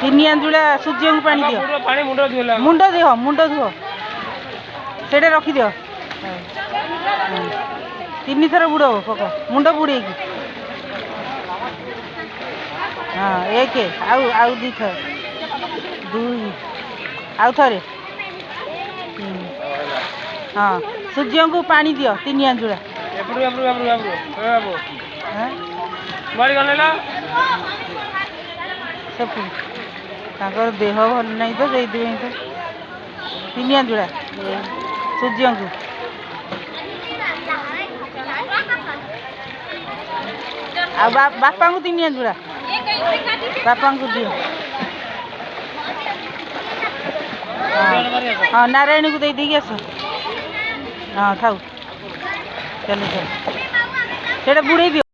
तीन आंजुला सूर्य को पानी दियो मुंड धुओ से रखी दियो तीन थर बुड़ पक मुंड बुड़े हाँ एक आउ दी थर दुई आउ थे हाँ सूर्य को पानी दियो तीन आंजुला सब देह भल नहीं तो से तीन आंजुला सूर्य को बापा को तीन आंजुला बापा को दियो हाँ नारायण को दे आस हाँ थाऊ चलो चलो बुड़े दियो।